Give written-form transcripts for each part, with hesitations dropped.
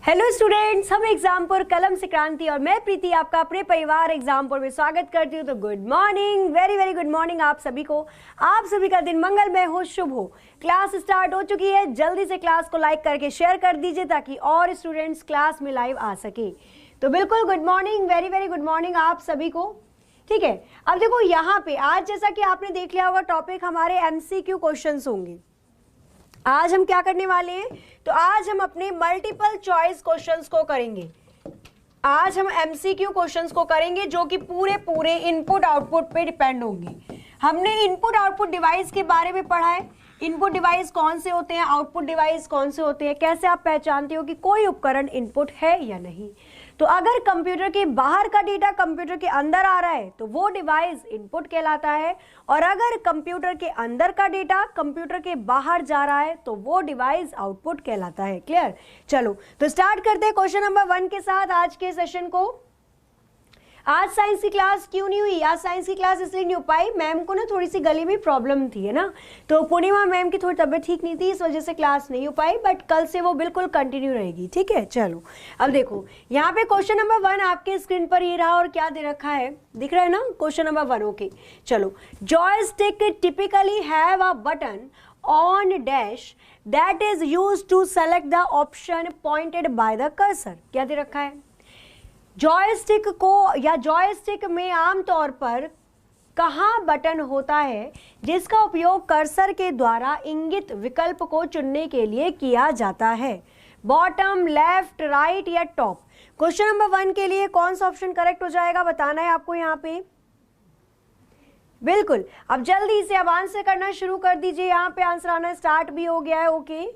Hello students, हम एग्जामपुर कलम से क्रांति और मैं प्रीति आपका अपने परिवार एग्जामपुर में स्वागत करती हूँ। तो good morning, very very good morning आप सभी को। आप सभी का दिन मंगलमय हो, शुभ हो। क्लास स्टार्ट हो चुकी है, जल्दी से क्लास को लाइक करके शेयर कर दीजिए ताकि और स्टूडेंट्स क्लास में लाइव आ सके। तो बिल्कुल good morning, very very good morning आप सभी को। ठीक है, अब देखो यहाँ पे आज जैसा कि आपने देख लिया होगा टॉपिक हमारे MCQ क्वेश्चंस होंगे। आज हम क्या करने वाले हैं, तो आज हम अपने मल्टीपल चॉइस क्वेश्चंस को करेंगे। आज हम MCQ क्वेश्चंस को करेंगे जो कि पूरे इनपुट आउटपुट पे डिपेंड होंगे। हमने इनपुट आउटपुट डिवाइस के बारे में पढ़ा है। इनपुट डिवाइस कौन से होते हैं, आउटपुट डिवाइस कौन से होते हैं, कैसे आप पहचानते हो कि कोई उपकरण इनपुट है या नहीं। तो अगर कंप्यूटर के बाहर का डेटा कंप्यूटर के अंदर आ रहा है तो वो डिवाइस इनपुट कहलाता है, और अगर कंप्यूटर के अंदर का डेटा कंप्यूटर के बाहर जा रहा है तो वो डिवाइस आउटपुट कहलाता है। क्लियर? चलो तो स्टार्ट करते हैं क्वेश्चन नंबर 1 के साथ आज के सेशन को। आज साइंस की क्लास क्यों नहीं हुई? आज साइंस की क्लास इसलिए नहीं हो पाई, मैम को ना थोड़ी सी गले में प्रॉब्लम थी, है ना। तो पूर्णिमा मैम की थोड़ी तबीयत ठीक नहीं थी, इस वजह से क्लास नहीं हो पाई, बट कल से वो बिल्कुल कंटिन्यू रहेगी। ठीक है, चलो अब देखो यहाँ पे क्वेश्चन नंबर 1 आपके स्क्रीन पर ये रहा और क्या दे रखा है, दिख रहा है ना क्वेश्चन नंबर 1। ओके चलो, joystick typically have a button on dash that is used to select the option pointed by the cursor। क्या दे रखा है? जॉयस्टिक को या जॉयस्टिक में आमतौर पर कहाँ बटन होता है जिसका उपयोग कर्सर के द्वारा इंगित विकल्प को चुनने के लिए किया जाता है? बॉटम, लेफ्ट, राइट या टॉप? क्वेश्चन नंबर 1 के लिए कौन सा ऑप्शन करेक्ट हो जाएगा बताना है आपको यहाँ पे। बिल्कुल, अब जल्दी से अब आंसर करना शुरू कर दीजिए। यहाँ पे आंसर आना स्टार्ट भी हो गया है। ओके,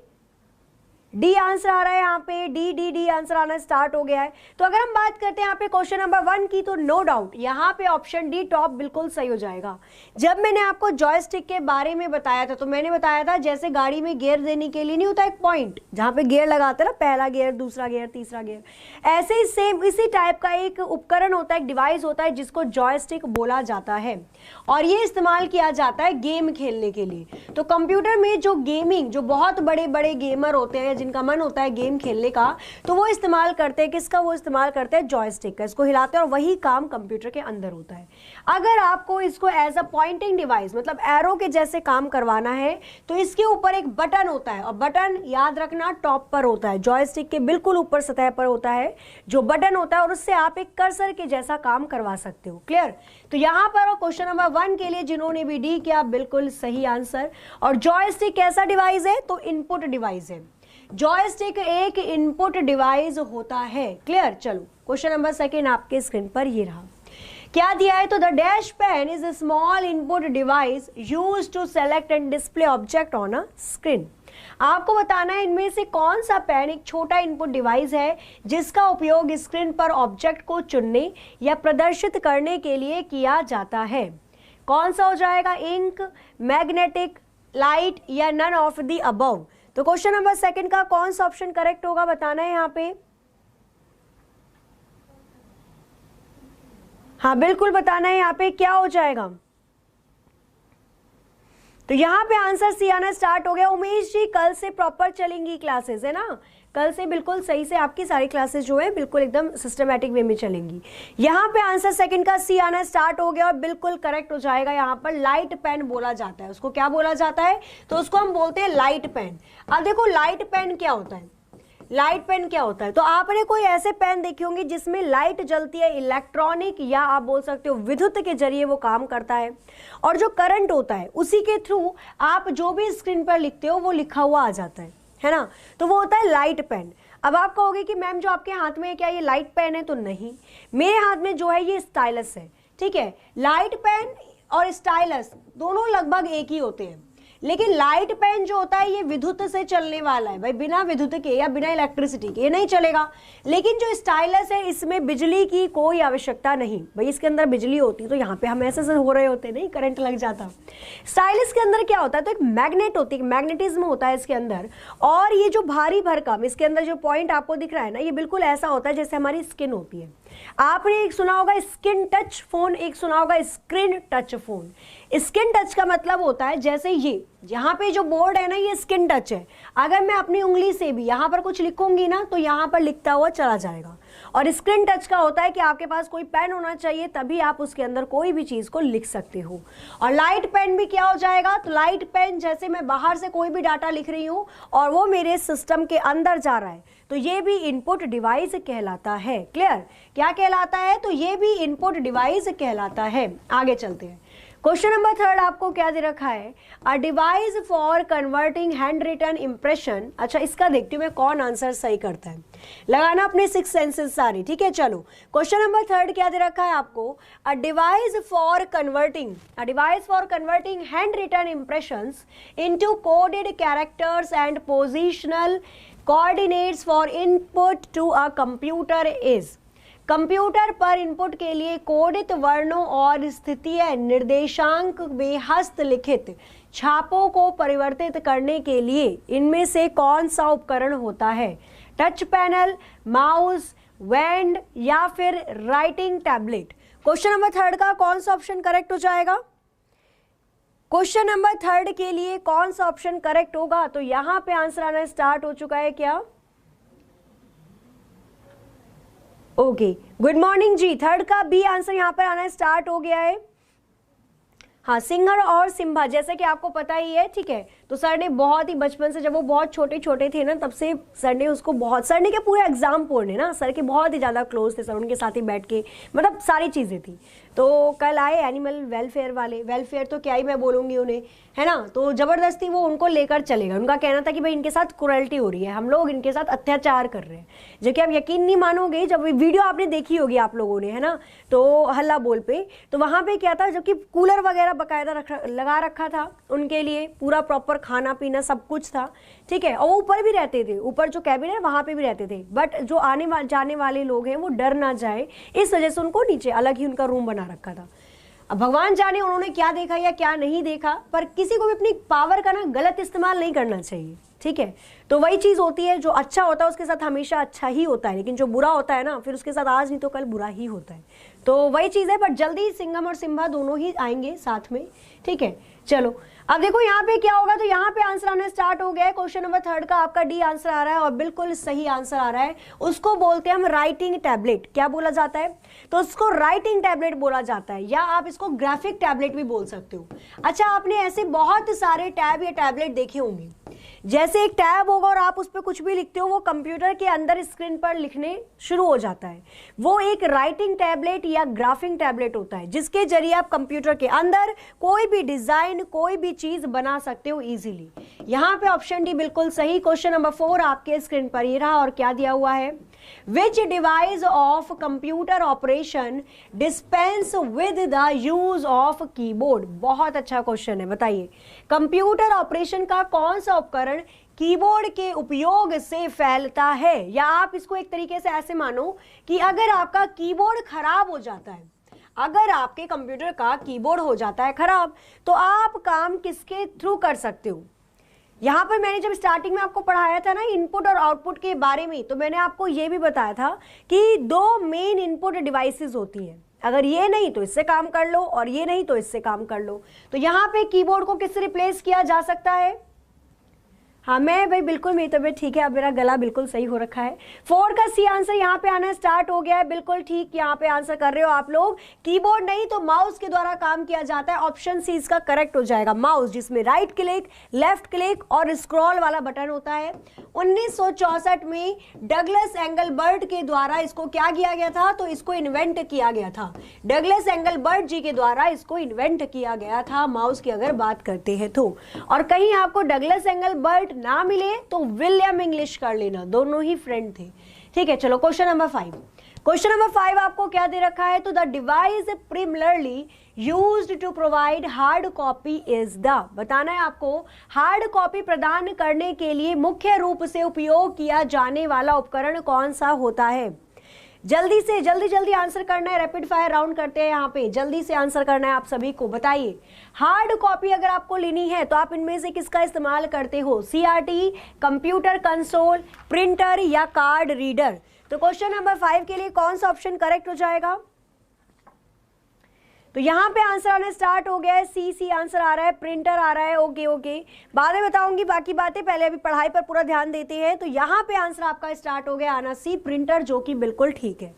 डी आंसर आ रहा है यहाँ पे, डी आंसर आना स्टार्ट हो गया है। तो अगर हम बात करते हैं यहाँ पे क्वेश्चन नंबर 1 की, तो नो डाउट यहाँ पे ऑप्शन डी टॉप बिल्कुल सही हो जाएगा। जब मैंने आपको जॉयस्टिक के बारे में बताया था तो मैंने बताया था जैसे गाड़ी में गियर देने के लिए नहीं होता एक पॉइंट जहाँ पे गियर लगाते हैं ना, पहला गियर, दूसरा गियर, तीसरा गियर, ऐसे ही सेम इसी टाइप का एक उपकरण होता है, एक डिवाइस होता है जिसको जॉयस्टिक बोला जाता है, और ये इस्तेमाल किया जाता है गेम खेलने के लिए। तो कंप्यूटर में जो गेमिंग, जो बहुत बड़े बड़े गेमर होते हैं जिनका मन होता है गेम खेलने का, तो वो इस्तेमाल करते हैं किसका? वो इस्तेमाल करते हैं जॉयस्टिक का। इसको हिलाते हैं और वही काम कंप्यूटर के अंदर होता है। अगर आपको इसको एज अ पॉइंटिंग डिवाइस मतलब एरो के जैसे काम करवाना है तो इसके ऊपर एक बटन होता है, और बटन याद रखना टॉप पर होता है, जॉयस्टिक के बिल्कुल ऊपर सतह पर होता है जो बटन होता है, और उससे आप एक कर्सर के जैसा काम करवा सकते हो। क्लियर? तो यहाँ पर क्वेश्चन नंबर 1 के लिए जिन्होंने भी डी किया बिल्कुल सही आंसर। और जॉयस्टिक कैसा डिवाइस है? तो इनपुट डिवाइस है। जॉयस्टिक एक इनपुट डिवाइस होता है। क्लियर? चलो क्वेश्चन नंबर 2 आपके स्क्रीन पर ये रहा। क्या दिया है? तो the dash pen is a small input device used to select and display object on a screen. आपको बताना है इनमें से कौन सा पेन एक छोटा इनपुट डिवाइस है जिसका उपयोग स्क्रीन पर ऑब्जेक्ट को चुनने या प्रदर्शित करने के लिए किया जाता है। कौन सा हो जाएगा? इंक, मैग्नेटिक, लाइट या नन ऑफ द अबव? तो क्वेश्चन नंबर 2 का कौन सा ऑप्शन करेक्ट होगा बताना है यहाँ पे। हाँ बिल्कुल बताना है यहाँ पे क्या हो जाएगा। तो यहाँ पे आंसर सी आना स्टार्ट हो गया। उमेश जी कल से प्रॉपर चलेंगी क्लासेस, है ना? कल से बिल्कुल सही से आपकी सारी क्लासेस जो है बिल्कुल एकदम सिस्टमैटिक वे में चलेंगी। यहाँ पे आंसर 2 का सी आना स्टार्ट हो गया और बिल्कुल करेक्ट हो जाएगा। यहाँ पर लाइट पेन बोला जाता है, उसको क्या बोला जाता है? तो उसको हम बोलते हैं लाइट पेन। अब देखो लाइट पेन क्या होता है, लाइट पेन क्या होता है? तो आपने कोई ऐसे पेन देखे होंगे जिसमें लाइट जलती है, इलेक्ट्रॉनिक या आप बोल सकते हो विद्युत के जरिए वो काम करता है, और जो करंट होता है उसी के थ्रू आप जो भी स्क्रीन पर लिखते हो वो लिखा हुआ आ जाता है ना। तो वो होता है लाइट पेन। अब आप कहोगे कि मैम जो आपके हाथ में है क्या ये लाइट पेन है? तो नहीं, मेरे हाथ में जो है ये स्टाइलस है। ठीक है, लाइट पेन और स्टाइलस दोनों लगभग एक ही होते हैं, लेकिन लाइट पेन जो होता है ये विद्युत से चलने वाला है भाई, बिना विद्युत के या बिना इलेक्ट्रिसिटी के ये नहीं चलेगा। लेकिन जो स्टाइलस है इसमें बिजली की कोई आवश्यकता नहीं भाई, इसके अंदर बिजली होती तो यहाँ पे हम ऐसे हो रहे होते, नहीं करंट लग जाता। स्टाइलस के अंदर क्या होता है? तो एक मैग्नेट होती है, मैग्नेटिज्म होता है इसके अंदर, और ये जो भारी भरकम इसके अंदर जो पॉइंट आपको दिख रहा है ना, ये बिल्कुल ऐसा होता है जैसे हमारी स्किन होती है। आपने एक सुना होगा स्किन टच फोन, एक सुना होगा screen touch phone. Skin touch का मतलब होता है जैसे ये यहाँ पे जो बोर्ड है ना ये स्किन टच है, अगर मैं अपनी उंगली से भी यहाँ पर कुछ लिखूंगी ना तो यहाँ पर लिखता हुआ चला जाएगा। और स्क्रीन टच का होता है कि आपके पास कोई पेन होना चाहिए, तभी आप उसके अंदर कोई भी चीज़ को लिख सकते हो। और लाइट पेन भी क्या हो जाएगा, तो लाइट पेन जैसे मैं बाहर से कोई भी डाटा लिख रही हूँ और वो मेरे सिस्टम के अंदर जा रहा है, तो ये भी इनपुट डिवाइस कहलाता है। क्लियर, क्या कहलाता है, तो ये भी इनपुट डिवाइस कहलाता है। आगे चलते हैं। क्वेश्चन नंबर 3 आपको क्या दे रखा है, a device for converting handwritten impression. अच्छा, इसका देखती हूँ मैं कौन आंसर सही करता है, लगाना अपने 6 सेंसेस सारी। ठीक है, चलो क्वेश्चन नंबर 3 क्या दे रखा है आपको, a device for converting handwritten impressions into coded characters and positional coordinates for input to a computer is. Computer पर इनपुट के लिए कोडित वर्णों और स्थितीय निर्देशांक में हस्तलिखित छापों को परिवर्तित करने के लिए इनमें से कौन सा उपकरण होता है, टच पैनल, माउस, वैंड या फिर राइटिंग टैबलेट। क्वेश्चन नंबर 3 का कौन सा ऑप्शन करेक्ट हो जाएगा, क्वेश्चन नंबर 3 के लिए कौन सा ऑप्शन करेक्ट होगा, तो यहां पे आंसर आना स्टार्ट हो चुका है क्या, ओके, गुड मॉर्निंग जी। 3 का बी आंसर यहाँ पर आना स्टार्ट हो गया है। हाँ, सिंगर और सिम्बा, जैसे कि आपको पता ही है। ठीक है, तो सर ने बहुत ही बचपन से, जब वो बहुत छोटे छोटे थे ना, तब से सर ने उसको बहुत, सर ने क्या पूरे एग्जाम पढ़ने ना, सर के बहुत ही ज़्यादा क्लोज थे सर, उनके साथ ही बैठ के मतलब सारी चीज़ें थी। तो कल आए एनिमल वेलफेयर वाले, वेलफेयर तो क्या ही मैं बोलूँगी उन्हें, है ना, तो ज़बरदस्ती वो उनको लेकर चले गए। उनका कहना था कि भाई इनके साथ क्रुएल्टी हो रही है, हम लोग इनके साथ अत्याचार कर रहे हैं। जो कि आप यकीन नहीं मानोगे, जब वीडियो आपने देखी होगी आप लोगों ने, है ना, तो हल्ला बोल पे, तो वहाँ पे क्या था, जबकि कूलर वगैरह बाकायदा लगा रखा था उनके लिए, पूरा प्रॉपर खाना पीना सब कुछ था। ठीक है, और वो ऊपर भी रहते थे, ऊपर जो कैबिन है वहाँ पे भी रहते थे, बट जो जाने वाले लोग हैं वो डर ना जाए इस वजह से उनको नीचे अलग ही उनका रूम बना रखा था। अब भगवान जाने उन्होंने क्या देखा या क्या नहीं देखा, पर किसी को भी अपनी पावर का ना गलत इस्तेमाल नहीं करना चाहिए। ठीक है, तो वही चीज़ होती है, जो अच्छा होता है उसके साथ हमेशा अच्छा ही होता है, लेकिन जो बुरा होता है ना, फिर उसके साथ आज नहीं तो कल बुरा ही होता है। तो वही चीज़ है, बट जल्दी सिंघम और सिम्बा दोनों ही आएंगे साथ में। ठीक है, चलो अब देखो यहाँ पे क्या होगा, तो यहाँ पे आंसर आना स्टार्ट हो गया है। क्वेश्चन नंबर 3 का आपका डी आंसर आ रहा है और बिल्कुल सही आंसर आ रहा है। उसको बोलते हैं हम राइटिंग टैबलेट। क्या बोला जाता है, तो उसको राइटिंग टैबलेट बोला जाता है, या आप इसको ग्राफिक टैबलेट भी बोल सकते हो। अच्छा, आपने ऐसे बहुत सारे टैब या टैबलेट देखे होंगे, जैसे एक टैब होगा और आप उस पर कुछ भी लिखते हो, वो कंप्यूटर के अंदर स्क्रीन पर लिखने शुरू हो जाता है। वो एक राइटिंग टैबलेट या ग्राफिंग टैबलेट होता है, जिसके जरिए आप कंप्यूटर के अंदर कोई भी डिजाइन, कोई भी चीज बना सकते हो इजीली। यहाँ पे ऑप्शन डी बिल्कुल सही। क्वेश्चन नंबर 4 आपके स्क्रीन पर ये रहा, और क्या दिया हुआ है, विच device of computer operation dispense with the use of keyboard. बहुत अच्छा क्वेश्चन है, बताइए कंप्यूटर ऑपरेशन का कौन सा उपकरण कीबोर्ड के उपयोग से फैलता है। या आप इसको एक तरीके से ऐसे मानो कि अगर आपका कीबोर्ड खराब हो जाता है, अगर आपके कंप्यूटर का कीबोर्ड हो जाता है खराब, तो आप काम किसके थ्रू कर सकते हो। यहाँ पर मैंने जब स्टार्टिंग में आपको पढ़ाया था ना इनपुट और आउटपुट के बारे में, तो मैंने आपको ये भी बताया था कि 2 मेन इनपुट डिवाइसेस होती हैं, अगर ये नहीं तो इससे काम कर लो और ये नहीं तो इससे काम कर लो। तो यहाँ पे कीबोर्ड को किससे रिप्लेस किया जा सकता है, हाँ मैं भाई बिल्कुल, मेरी तबीयत ठीक है, अब मेरा गला बिल्कुल सही हो रखा है। 4 का सी आंसर यहाँ पे आना स्टार्ट हो गया है, बिल्कुल ठीक यहाँ पे आंसर कर रहे हो आप लोग। कीबोर्ड नहीं तो माउस के द्वारा काम किया जाता है। ऑप्शन सी इसका करेक्ट हो जाएगा, माउस, जिसमें राइट क्लिक, लेफ्ट क्लिक और स्क्रॉल वाला बटन होता है। 1964 में डगलस एंगलबर्ट के द्वारा इसको क्या किया गया था, तो इसको इन्वेंट किया गया था। डगलस एंगलबर्ट जी के द्वारा इसको इन्वेंट किया गया था, माउस की अगर बात करते हैं तो। और कहीं आपको डगलस एंगलबर्ट ना मिले तो विलियम इंग्लिश कर लेना, दोनों ही फ्रेंड थे। ठीक है, चलो क्वेश्चन नंबर 5। क्वेश्चन नंबर 5 आपको क्या दे रखा है, तो the device primarily used to provide hard copy is the. बताना है आपको, हार्ड कॉपी प्रदान करने के लिए मुख्य रूप से उपयोग किया जाने वाला उपकरण कौन सा होता है। जल्दी से जल्दी आंसर करना है, रैपिड फायर राउंड करते हैं यहाँ पे, जल्दी से आंसर करना है आप सभी को। बताइए, हार्ड कॉपी अगर आपको लेनी है तो आप इनमें से किसका इस्तेमाल करते हो, सीआरटी, कंप्यूटर कंसोल, प्रिंटर या कार्ड रीडर। तो क्वेश्चन नंबर 5 के लिए कौन सा ऑप्शन करेक्ट हो जाएगा, तो यहाँ पे आंसर आना स्टार्ट हो गया है, सी आंसर आ रहा है, प्रिंटर आ रहा है। ओके ओके, बाद में बताऊंगी बाकी बातें, पहले अभी पढ़ाई पर पूरा ध्यान देते हैं। तो यहाँ पे आंसर आपका स्टार्ट हो गया आना सी, प्रिंटर, जो कि बिल्कुल ठीक है।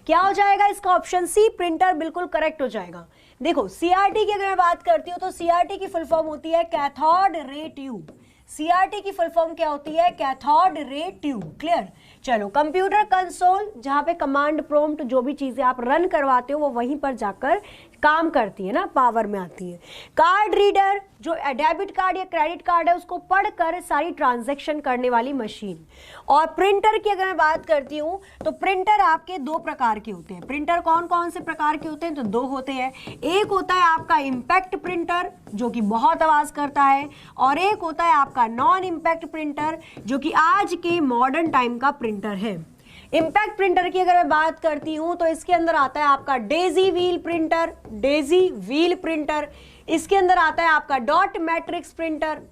क्या हो जाएगा इसका ऑप्शन सी, प्रिंटर, बिल्कुल करेक्ट हो जाएगा। देखो सीआरटी की अगर मैं बात करती हूँ तो सीआरटी की फुल फॉर्म होती है कैथोड रे ट्यूब। सीआरटी की फुल फॉर्म क्या होती है, कैथोड रे ट्यूब। क्लियर। चलो, कंप्यूटर कंसोल, जहां पे कमांड प्रॉम्प्ट जो भी चीजें आप रन करवाते हो वो वहीं पर जाकर काम करती है ना, पावर में आती है। कार्ड रीडर, जो डेबिट कार्ड या क्रेडिट कार्ड है उसको पढ़कर सारी ट्रांजैक्शन करने वाली मशीन। और प्रिंटर की अगर मैं बात करती हूँ तो प्रिंटर आपके दो प्रकार के होते हैं। प्रिंटर कौन कौन से प्रकार के होते हैं, तो दो होते हैं। एक होता है आपका इम्पैक्ट प्रिंटर, जो कि बहुत आवाज करता है, और एक होता है आपका नॉन इम्पैक्ट प्रिंटर, जो कि आज के मॉडर्न टाइम का प्रिंटर है। इम्पैक्ट प्रिंटर की अगर मैं बात करती हूं तो इसके अंदर आता है आपका Daisy wheel printer, Daisy wheel printer. इसके अंदर आता है आपका डॉट मैट्रिक्स प्रिंटर,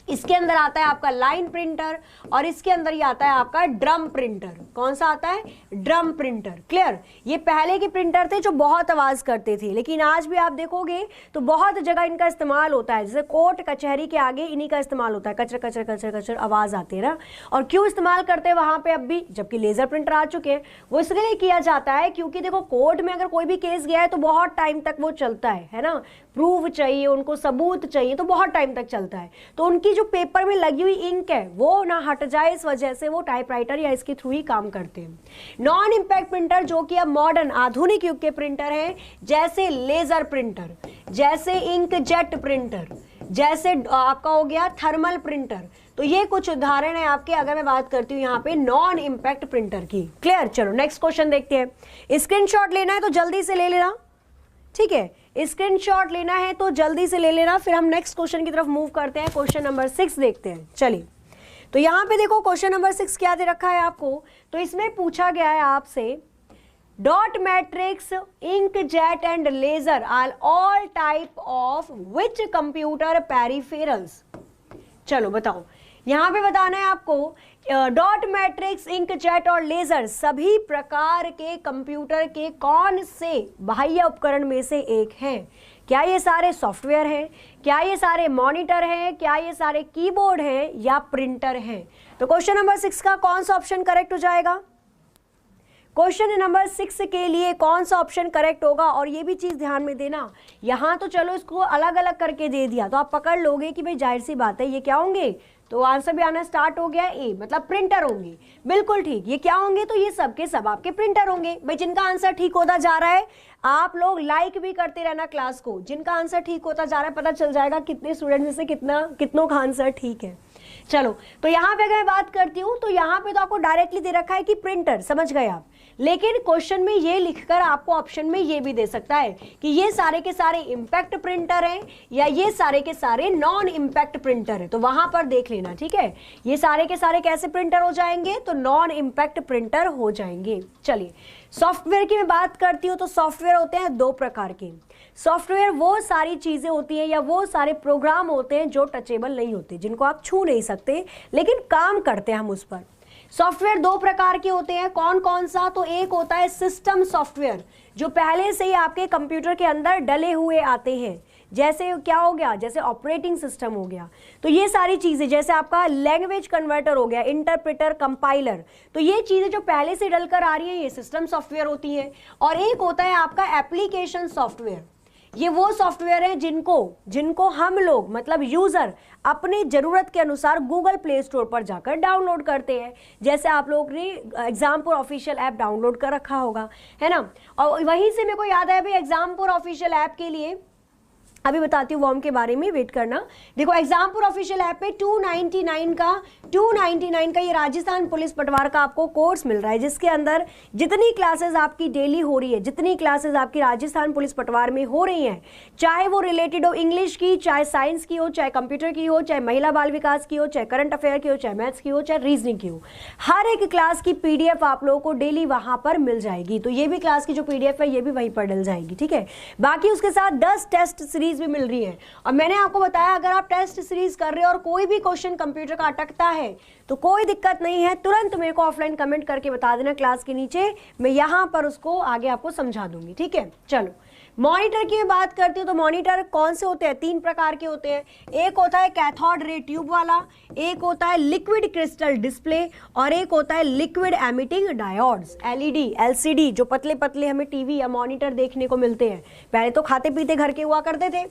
इसके अंदर आता है आपका लाइन प्रिंटर, और इसके अंदर ही आता है आपका ड्रम प्रिंटर। कौन सा आता है, ड्रम प्रिंटर। क्लियर। ये पहले के प्रिंटर थे जो बहुत आवाज करते थे, लेकिन आज भी आप देखोगे तो बहुत जगह इनका इस्तेमाल होता है। जैसे कोर्ट कचहरी के आगे इन्हीं का इस्तेमाल होता है, कचर कचर कचर कचर आवाज आती है ना। और क्यों इस्तेमाल करते हैं वहां पे अब भी, जबकि लेजर प्रिंटर आ चुके हैं। वो इसलिए किया जाता है क्योंकि देखो कोर्ट में अगर कोई भी केस गया है तो बहुत टाइम तक वो चलता है ना। प्रूफ चाहिए उनको, सबूत चाहिए, तो बहुत टाइम तक चलता है। तो उनकी जो पेपर में लगी हुई इंक है वो ना हट जाए, इस वजह से वो टाइपराइटर या इसके थ्रू ही काम करते हैं। नॉन इम्पैक्ट प्रिंटर, जो कि अब मॉडर्न आधुनिक युग के प्रिंटर हैं, जैसे लेजर प्रिंटर, जैसे इंक जेट प्रिंटर, जैसे आपका हो गया थर्मल प्रिंटर। तो ये कुछ उदाहरण है आपके, अगर मैं बात करती हूँ यहाँ पे नॉन इम्पैक्ट प्रिंटर की। क्लियर। चलो नेक्स्ट क्वेश्चन देखते हैं। स्क्रीनशॉट लेना है तो जल्दी से ले लेना, ठीक है। स्क्रीनशॉट लेना है तो जल्दी से ले लेना, फिर हम नेक्स्ट क्वेश्चन की तरफ मूव करते हैं। क्वेश्चन नंबर 6 देखते हैं। चलिए, तो यहाँ पे देखो क्वेश्चन नंबर 6 क्या दे रखा है आपको। तो इसमें पूछा गया है आपसे, dot matrix, inkjet and laser are all type of which computer peripherals. चलो बताओ, यहां पे बताना है आपको डॉट मैट्रिक्स, इंक जेट और लेजर सभी प्रकार के कंप्यूटर के कौन से बाह्य उपकरण में से एक हैं। क्या ये सारे सॉफ्टवेयर हैं, क्या ये सारे मॉनिटर हैं, क्या ये सारे कीबोर्ड हैं, या प्रिंटर हैं। तो क्वेश्चन नंबर 6 का कौन सा ऑप्शन करेक्ट हो जाएगा। क्वेश्चन नंबर 6 के लिए कौन सा ऑप्शन करेक्ट होगा। और ये भी चीज ध्यान में देना, यहां तो चलो इसको अलग अलग करके दे दिया तो आप पकड़ लोगे कि भाई जाहिर सी बात है ये क्या होंगे। तो आंसर भी आना स्टार्ट हो गया, ए मतलब प्रिंटर होंगे। बिल्कुल ठीक। ये क्या होंगे, तो ये सब के सब आपके प्रिंटर होंगे। भाई जिनका आंसर ठीक होता जा रहा है आप लोग लाइक भी करते रहना क्लास को। जिनका आंसर ठीक होता जा रहा है पता चल जाएगा कितने स्टूडेंट में से कितनों का आंसर ठीक है। चलो, तो यहाँ पे अगर मैं बात करती हूँ तो यहाँ पे तो आपको डायरेक्टली दे रखा है कि प्रिंटर, समझ गए आप। लेकिन क्वेश्चन में ये लिखकर आपको ऑप्शन में ये भी दे सकता है कि ये सारे के सारे इम्पैक्ट प्रिंटर हैं या ये सारे के सारे नॉन इम्पैक्ट प्रिंटर है। तो वहां पर देख लेना, ठीक है। ये सारे के सारे कैसे प्रिंटर हो जाएंगे, तो नॉन इम्पैक्ट प्रिंटर हो जाएंगे। चलिए, सॉफ्टवेयर की मैं बात करती हूँ तो सॉफ्टवेयर होते हैं दो प्रकार के। सॉफ्टवेयर वो सारी चीजें होती हैं या वो सारे प्रोग्राम होते हैं जो टचेबल नहीं होते, जिनको आप छू नहीं सकते, लेकिन काम करते हैं हम उस पर। सॉफ्टवेयर दो प्रकार के होते हैं। कौन कौन सा, तो एक होता है सिस्टम सॉफ्टवेयर, जो पहले से ही आपके कंप्यूटर के अंदर डले हुए आते हैं। जैसे क्या हो गया, जैसे ऑपरेटिंग सिस्टम हो गया। तो ये सारी चीजें, जैसे आपका लैंग्वेज कन्वर्टर हो गया, इंटरप्रेटर, कंपाइलर, तो ये चीजें जो पहले से डलकर आ रही हैं ये सिस्टम सॉफ्टवेयर होती है। और एक होता है आपका एप्लीकेशन सॉफ्टवेयर। ये वो सॉफ्टवेयर है जिनको हम लोग मतलब यूजर अपनी जरूरत के अनुसार गूगल प्ले स्टोर पर जाकर डाउनलोड करते हैं। जैसे आप लोग ने एग्जामपुर ऑफिशियल ऐप डाउनलोड कर रखा होगा, है ना। और वहीं से मेरे को याद है भाई, एग्जामपुर ऑफिशियल ऐप के लिए अभी बताती हूँ वॉर्म के बारे में, वेट करना। देखो एग्जामपुर ऑफिशियल ऐप पे 299 का ये राजस्थान पुलिस पटवार का आपको कोर्स मिल रहा है, जिसके अंदर जितनी क्लासेस आपकी डेली हो रही है, जितनी क्लासेस आपकी राजस्थान पुलिस पटवार में हो रही हैं, चाहे वो रिलेटेड हो इंग्लिश की, चाहे साइंस की हो, चाहे कंप्यूटर की हो, चाहे महिला बाल विकास की हो, चाहे करंट अफेयर की हो, चाहे मैथ्स की हो, चाहे रीजनिंग की हो, हर एक क्लास की PDF आप लोगों को डेली वहां पर मिल जाएगी। तो ये भी क्लास की जो PDF है ये भी वहीं पर डल जाएगी, ठीक है। बाकी उसके साथ 10 टेस्ट सीरीज सीरीज भी मिल रही है। और मैंने आपको बताया अगर आप टेस्ट सीरीज कर रहे हो और कोई भी क्वेश्चन कंप्यूटर का अटकता है तो कोई दिक्कत नहीं है, तुरंत मेरे को ऑफलाइन कमेंट करके बता देना क्लास के नीचे, मैं यहाँ पर उसको आगे आपको समझा दूंगी। ठीक है, चलो मॉनिटर की बात करती हूँ तो मॉनिटर कौन से होते हैं? 3 प्रकार के होते हैं। एक होता है कैथोड रे ट्यूब वाला, एक होता है लिक्विड क्रिस्टल डिस्प्ले और एक होता है liquid emitting diodes, LED, LCD, जो पतले पतले हमें टीवी या मॉनिटर देखने को मिलते हैं। पहले तो खाते पीते घर के हुआ करते थे।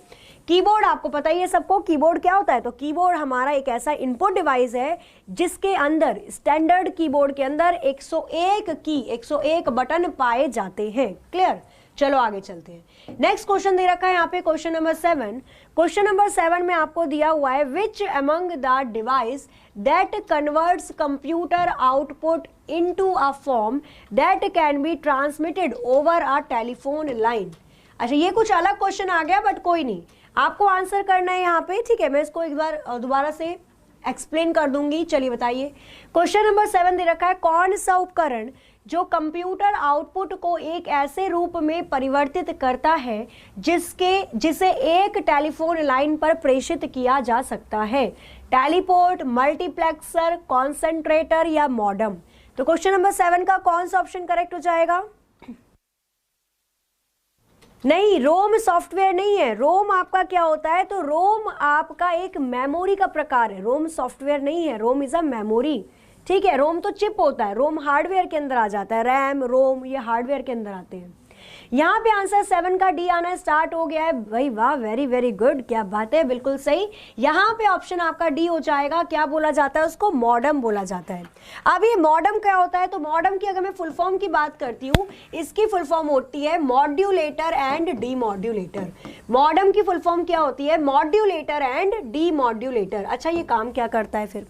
कीबोर्ड आपको पता ही है सबको, कीबोर्ड क्या होता है? तो कीबोर्ड हमारा एक ऐसा इनपुट डिवाइस है जिसके अंदर स्टैंडर्ड कीबोर्ड के अंदर 101 बटन पाए जाते हैं। क्लियर? चलो आगे चलते हैं। नेक्स्ट क्वेश्चन दे रखा है यहाँ पे क्वेश्चन नंबर 7। क्वेश्चन नंबर 7 में आपको दिया हुआ है which among the device that converts computer output into a form that can be transmitted over a telephone line. अच्छा, ये कुछ अलग क्वेश्चन आ गया बट कोई नहीं, आपको आंसर करना है यहाँ पे। ठीक है, मैं इसको एक बार दोबारा से एक्सप्लेन कर दूंगी। चलिए बताइए, क्वेश्चन नंबर 7 दे रखा है कौन सा उपकरण जो कंप्यूटर आउटपुट को एक ऐसे रूप में परिवर्तित करता है जिसे एक टेलीफोन लाइन पर प्रेषित किया जा सकता है? टेलीपोर्ट, मल्टीप्लेक्सर, कॉन्सेंट्रेटर या मॉडम? तो क्वेश्चन नंबर 7 का कौन सा ऑप्शन करेक्ट हो जाएगा? नहीं, रोम सॉफ्टवेयर नहीं है। रोम आपका क्या होता है? तो रोम आपका एक मेमोरी का प्रकार है, रोम सॉफ्टवेयर नहीं है। रोम इज अ मेमोरी। ठीक है, रोम तो चिप होता है, रोम हार्डवेयर के अंदर आ जाता है। रैम, रोम ये हार्डवेयर के अंदर आते हैं। यहाँ पे आंसर 7 का डी आना स्टार्ट हो गया है भाई, वाह, वेरी वेरी गुड, क्या बात है, बिल्कुल सही। यहाँ पे ऑप्शन आपका डी हो जाएगा। क्या बोला जाता है उसको? मॉडम बोला जाता है। अब ये मॉडम क्या होता है? तो मॉडम की अगर मैं फुल फॉर्म की बात करती हूँ, इसकी फुल फॉर्म होती है मॉड्यूलेटर एंड डीमॉड्यूलेटर। मॉडम की फुल फॉर्म क्या होती है? Modulator and demodulator. अच्छा, ये काम क्या करता है फिर?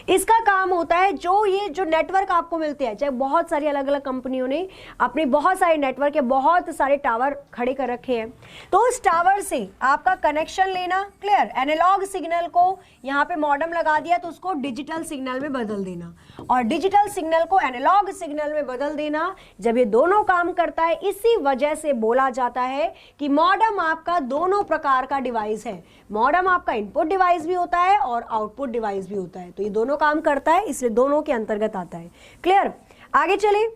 इसका काम होता है जो नेटवर्क आपको मिलते हैं, चाहे बहुत सारी अलग अलग कंपनियों ने अपने बहुत सारे नेटवर्क या बहुत सारे टावर खड़े कर रखे हैं, तो उस टावर से आपका कनेक्शन लेना। क्लियर? एनालॉग सिग्नल को यहाँ पे मॉडम लगा दिया तो उसको डिजिटल सिग्नल में बदल देना, और डिजिटल सिग्नल को एनालॉग सिग्नल में बदल देना। जब ये दोनों काम करता है, इसी वजह से बोला जाता है कि मॉडम आपका दोनों प्रकार का डिवाइस है। मॉडम आपका इनपुट डिवाइस भी होता है और आउटपुट डिवाइस भी होता है, तो ये दोनों काम करता है, इसलिए दोनों के अंतर्गत आता है। क्लियर? आगे चले।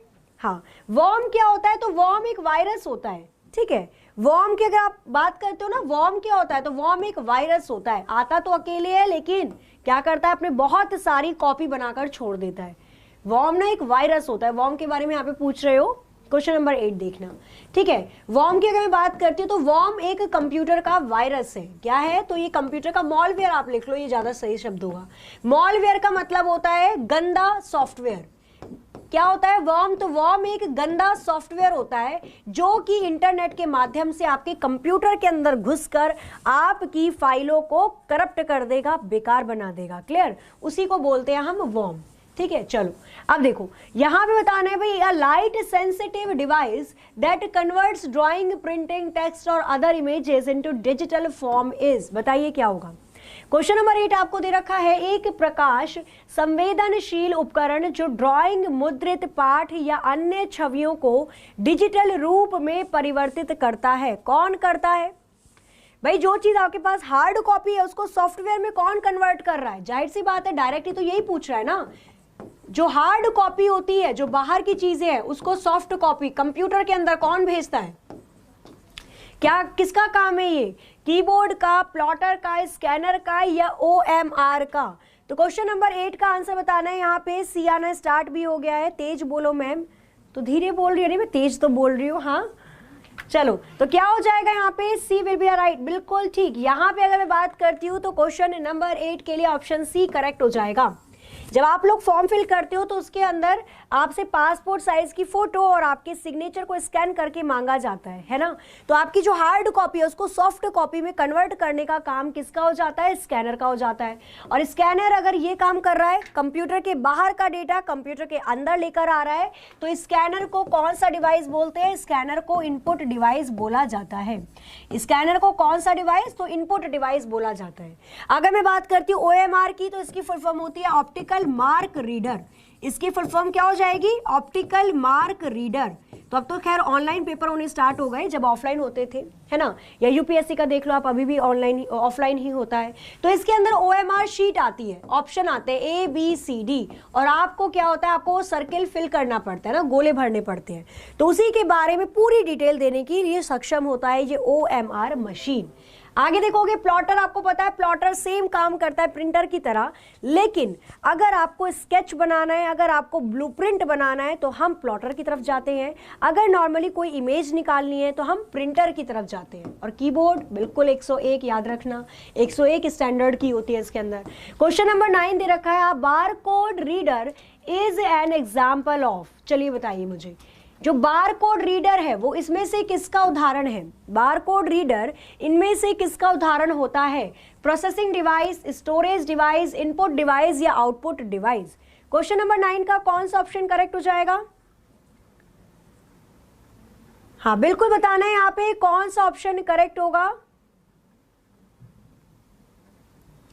हाँ, वर्म क्या होता है? तो वर्म एक वायरस होता है। ठीक है, वर्म की अगर आप बात करते हो ना, वर्म क्या होता है? तो वर्म एक वायरस होता है। आता तो अकेले है लेकिन क्या करता है? अपने बहुत सारी कॉपी बनाकर छोड़ देता है। वर्म ना एक वायरस होता है। वर्म के बारे में यहाँ पे पूछ रहे हो, क्वेश्चन नंबर 8 देखना। ठीक है, वर्म की अगर मैं बात करती हूँ तो वर्म एक कंप्यूटर का वायरस है। क्या है? तो ये कंप्यूटर का मॉलवेयर आप लिख लो, ये ज्यादा सही शब्द होगा। मॉलवेयर का मतलब होता है गंदा सॉफ्टवेयर। क्या होता है वर्म? तो वर्म एक गंदा सॉफ्टवेयर होता है जो कि इंटरनेट के माध्यम से आपके कंप्यूटर के अंदर घुसकर आपकी फाइलों को करप्ट कर देगा, बेकार बना देगा। क्लियर? उसी को बोलते हैं हम वर्म। ठीक है, चलो अब देखो यहां पे बताना है भाई, a light sensitive device that converts drawing, printing, text और other images into digital form is. बताइए क्या होगा? क्वेश्चन नंबर 8 आपको दे रखा है एक प्रकाश संवेदनशील उपकरण जो ड्राइंग, मुद्रित पाठ या अन्य छवियों को डिजिटल रूप में परिवर्तित करता है। कौन करता है भाई? जो चीज आपके पास हार्ड कॉपी है उसको सॉफ्टवेयर में कौन कन्वर्ट कर रहा है? जाहिर सी बात है, डायरेक्टली तो यही पूछ रहा है ना। जो हार्ड कॉपी होती है, जो बाहर की चीजें हैं, उसको सॉफ्ट कॉपी कंप्यूटर के अंदर कौन भेजता है? क्या किसका काम है ये? कीबोर्ड का, प्लॉटर का, स्कैनर का या OMR का? तो क्वेश्चन नंबर 8 का आंसर बताना है। यहाँ पे सी आना स्टार्ट भी हो गया है। तेज बोलो मैम। तो धीरे बोल रही है, नहीं मैं तेज तो बोल रही हूँ। हाँ चलो, तो क्या हो जाएगा यहाँ पे? सी विल बी राइट। बिल्कुल ठीक। यहाँ पे अगर मैं बात करती हूँ तो क्वेश्चन नंबर 8 के लिए ऑप्शन सी करेक्ट हो जाएगा। जब आप लोग फॉर्म फिल करते हो तो उसके अंदर आपसे पासपोर्ट साइज की फोटो और आपके सिग्नेचर को स्कैन करके मांगा जाता है ना। तो आपकी जो हार्ड कॉपी है उसको सॉफ्ट कॉपी में कन्वर्ट करने का काम किसका हो जाता है? स्कैनर का हो जाता है। और स्कैनर अगर ये काम कर रहा है, कंप्यूटर के बाहर का डेटा कंप्यूटर के अंदर लेकर आ रहा है, तो स्कैनर को कौन सा डिवाइस बोलते हैं? स्कैनर को इनपुट डिवाइस बोला जाता है। स्कैनर को कौन सा डिवाइस? तो इनपुट डिवाइस बोला जाता है। अगर मैं बात करती हूँ OMR की, तो इसकी फुल फॉर्म होती है ऑप्टिकल मार्क रीडर। इसकी फुल फॉर्म क्या हो जाएगी? Optical mark reader. तो अब तो खैर ऑनलाइन पेपर होने स्टार्ट हो गए, जब ऑफलाइन होते थे, है ना, या यूपीएससी का देख लो आप, अभी भी ऑनलाइन ऑफलाइन ही होता है। तो इसके अंदर OMR शीट आती है, ऑप्शन आते हैं ABCD, और आपको क्या होता है, आपको सर्किल फिल करना पड़ता है ना, गोले भरने पड़ते हैं। तो उसी के बारे में पूरी डिटेल देने की ये सक्षम होता है ये OMR मशीन। आगे देखोगे प्लॉटर, आपको पता है प्लॉटर सेम काम करता है प्रिंटर की तरह, लेकिन अगर आपको स्केच बनाना है, अगर आपको ब्लूप्रिंट बनाना है तो हम प्लॉटर की तरफ जाते हैं, अगर नॉर्मली कोई इमेज निकालनी है तो हम प्रिंटर की तरफ जाते हैं। और कीबोर्ड बिल्कुल 101 याद रखना, 101 स्टैंडर्ड की होती है इसके अंदर। क्वेश्चन नंबर 9 दे रखा है, bar code reader is an example of, चलिए बताइए मुझे, जो बार कोड रीडर है वो इसमें से किसका उदाहरण है? बार कोड रीडर इनमें से किसका उदाहरण होता है? Processing device, storage device, input device या आउटपुट डिवाइस? क्वेश्चन नंबर 9 का कौन सा ऑप्शन करेक्ट हो जाएगा? हाँ बिल्कुल बताना है यहाँ पे कौन सा ऑप्शन करेक्ट होगा।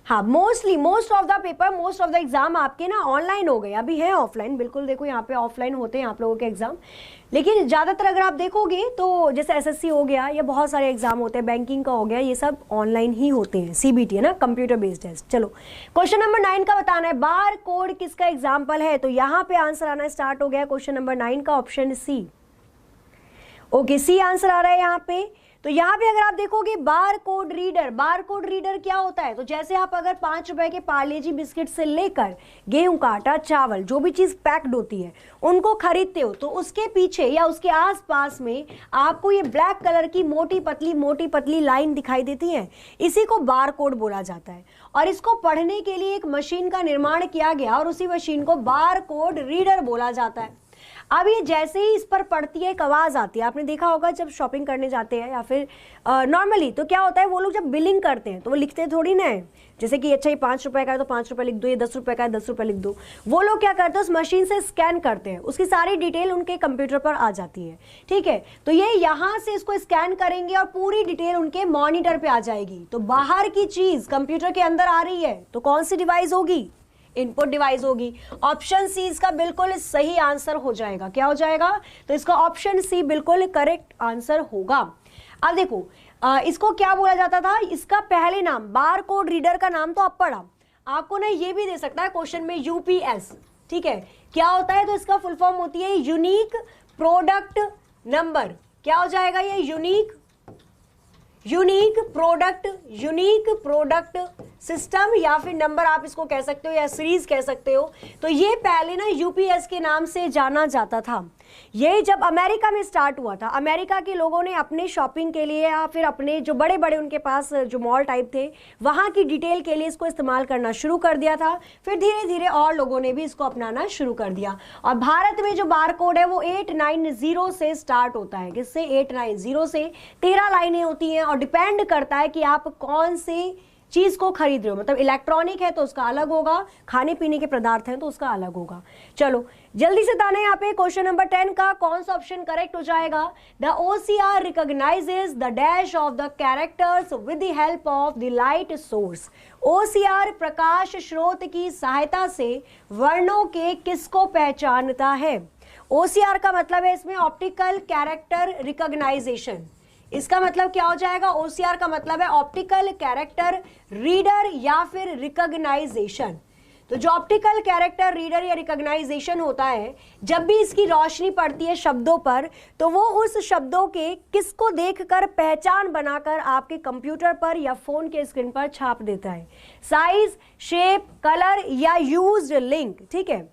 हाँ most of the paper, most of the exam आपके ना ऑनलाइन हो गए, अभी है ऑफलाइन, बिल्कुल देखो यहाँ पे ऑफलाइन होते हैं आप लोगों के एग्जाम, लेकिन ज़्यादातर अगर आप देखोगे तो जैसे SSC हो गया या बहुत सारे एग्जाम होते हैं, बैंकिंग का हो गया, ये सब ऑनलाइन ही होते हैं, CBT है ना, कंप्यूटर बेस्ड टेस्ट। चलो क्वेश्चन नंबर 9 का बताना है, बार कोड किसका एग्जाम्पल है? तो यहाँ पे आंसर आना स्टार्ट हो गया क्वेश्चन नंबर 9 का, option C। Okay C answer आ रहा है यहाँ पे। तो यहाँ पे अगर आप देखोगे बार कोड रीडर क्या होता है? तो जैसे आप अगर 5 रुपए के पार्ले जी बिस्किट से लेकर गेहूं का आटा, चावल, जो भी चीज पैक्ड होती है उनको खरीदते हो, तो उसके पीछे या उसके आसपास में आपको ये ब्लैक कलर की मोटी पतली लाइन दिखाई देती है, इसी को बार कोड बोला जाता है। और इसको पढ़ने के लिए एक मशीन का निर्माण किया गया और उसी मशीन को बार कोड रीडर बोला जाता है। अब ये जैसे ही इस पर पड़ती है एक आवाज़ आती है, आपने देखा होगा जब शॉपिंग करने जाते हैं या फिर नॉर्मली तो क्या होता है, वो लोग जब बिलिंग करते हैं तो वो लिखते थोड़ी ना है, जैसे कि अच्छा ये 5 रुपए का है तो 5 रुपए लिख दो, ये 10 रुपए का है 10 रुपए लिख दो। वो लोग क्या करते हैं, उस मशीन से स्कैन करते हैं, उसकी सारी डिटेल उनके कंप्यूटर पर आ जाती है, ठीक है। तो ये यहाँ से इसको स्कैन करेंगे और पूरी डिटेल उनके मॉनिटर पे आ जाएगी। तो बाहर की चीज कंप्यूटर के अंदर आ रही है तो कौन सी डिवाइस होगी? इनपुट डिवाइस होगी। ऑप्शन C इसका बिल्कुल सही आंसर हो जाएगा। क्या हो जाएगा? तो इसका ऑप्शन C बिल्कुल करेक्ट आंसर होगा। अब देखो इसको क्या बोला जाता था, इसका पहले नाम, बार कोड रीडर का नाम तो अब पढ़ा, आपको ना ये भी दे सकता है क्वेश्चन में UPS, ठीक है। क्या होता है? तो इसका फुल फॉर्म होती है यूनिक प्रोडक्ट नंबर। क्या हो जाएगा ये? यूनिक प्रोडक्ट सिस्टम, या फिर नंबर आप इसको कह सकते हो या सीरीज कह सकते हो। तो ये पहले ना UPS के नाम से जाना जाता था। ये जब अमेरिका में स्टार्ट हुआ था, अमेरिका के लोगों ने अपने शॉपिंग के लिए या फिर अपने जो बड़े बड़े उनके पास जो मॉल टाइप थे वहाँ की डिटेल के लिए इसको इस्तेमाल करना शुरू कर दिया था। फिर धीरे धीरे और लोगों ने भी इसको अपनाना शुरू कर दिया। और भारत में जो बार कोड है वो 890 से स्टार्ट होता है। किससे? 890 से। 13 लाइनें होती हैं और डिपेंड करता है कि आप कौन से चीज को खरीद रहे हो, मतलब इलेक्ट्रॉनिक है तो उसका अलग होगा, खाने पीने के पदार्थ हैं तो उसका अलग होगा। चलो जल्दी से बताना यहाँ पे क्वेश्चन नंबर 10 का कौन सा ऑप्शन करेक्ट हो जाएगा। The OCR recognises the dash of the characters with the help of the light source. OCR प्रकाश स्रोत की सहायता से वर्णों के किसको पहचानता है? OCR का मतलब है इसमें ऑप्टिकल कैरेक्टर रिकॉग्नाइजेशन। इसका मतलब क्या हो जाएगा? OCR का मतलब है ऑप्टिकल कैरेक्टर रीडर या फिर रिकॉग्नाइजेशन। तो जो ऑप्टिकल कैरेक्टर रीडर या रिकॉग्नाइजेशन होता है, जब भी इसकी रोशनी पड़ती है शब्दों पर तो वो उस शब्दों के किसको देखकर पहचान बनाकर आपके कंप्यूटर पर या फोन के स्क्रीन पर छाप देता है। साइज, शेप, कलर या यूज्ड लिंक, ठीक है।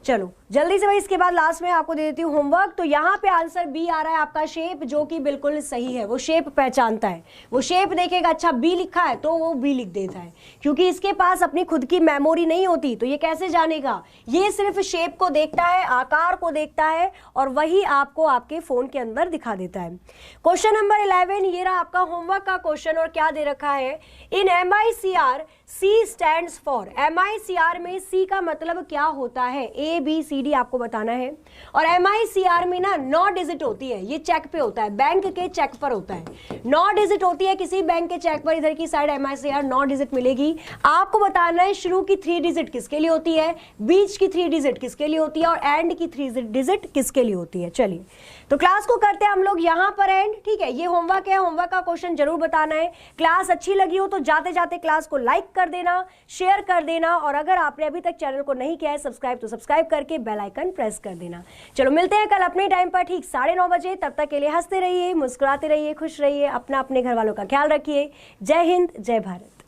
चलो जल्दी से भाई इसके बाद लास्ट में आपको दे देती हूँ होमवर्क। तो यहाँ पे आंसर बी आ रहा है आपका, शेप, जो कि बिल्कुल सही है। वो शेप पहचानता है, वो शेप देखेगा अच्छा बी लिखा है तो वो बी लिख देता है, क्योंकि इसके पास अपनी खुद की मेमोरी नहीं होती तो ये कैसे जानेगा? ये सिर्फ शेप को देखता है, आकार को देखता है और वही आपको आपके फोन के अंदर दिखा देता है। क्वेश्चन नंबर 11 ये रहा आपका होमवर्क का क्वेश्चन और क्या दे रखा है, इन MICR C stands for. MICR में C का मतलब क्या होता है? ABCD डी आपको बताना है। और MICR में ना 9 डिजिट होती है, ये चेक पे होता है, बैंक के चेक पर होता है, 9 डिजिट होती है किसी बैंक के चेक पर। इधर की साइड MICR 9 डिजिट मिलेगी। आपको बताना है शुरू की 3 डिजिट किसके लिए होती है, बीच की 3 डिजिट किसके लिए होती है और एंड की 3 डिजिट किसके लिए होती है। चलिए तो क्लास को करते हैं हम लोग यहां पर एंड, ठीक है। ये होमवर्क है, होमवर्क का क्वेश्चन जरूर बताना है। क्लास अच्छी लगी हो तो जाते जाते क्लास को लाइक कर देना, शेयर कर देना, और अगर आपने अभी तक चैनल को नहीं किया है सब्सक्राइब तो सब्सक्राइब करके बेल आइकन प्रेस कर देना। चलो मिलते हैं कल अपने टाइम पर ठीक 9:30 बजे। तब तक के लिए हंसते रहिए, मुस्कुराते रहिए, खुश रहिए, अपना अपने घर वालों का ख्याल रखिए। जय हिंद, जय भारत।